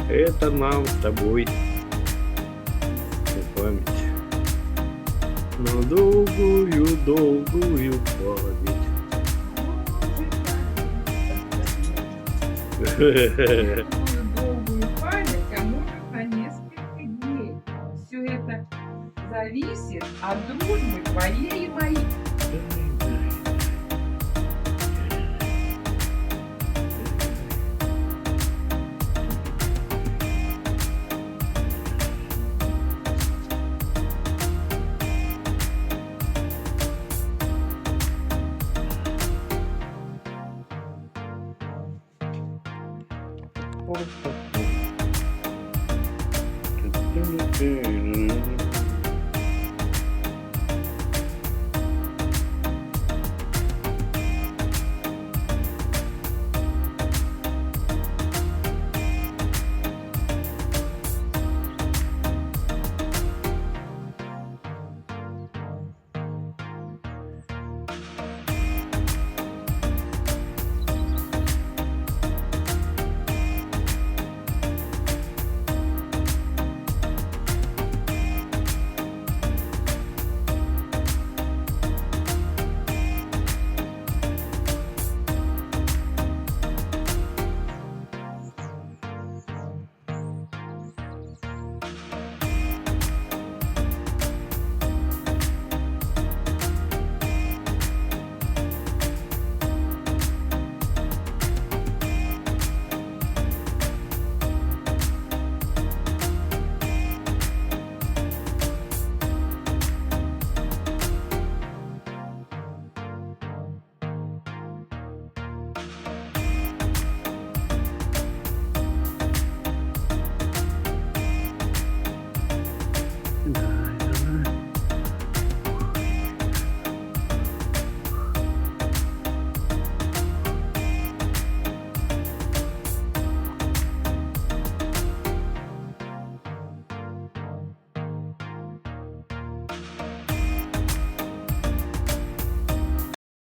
Это нам с тобой на память. На долгую-долгую память. Такую долгую память, а может на несколько дней. Все это зависит от дружбы твоей и моей. Ой.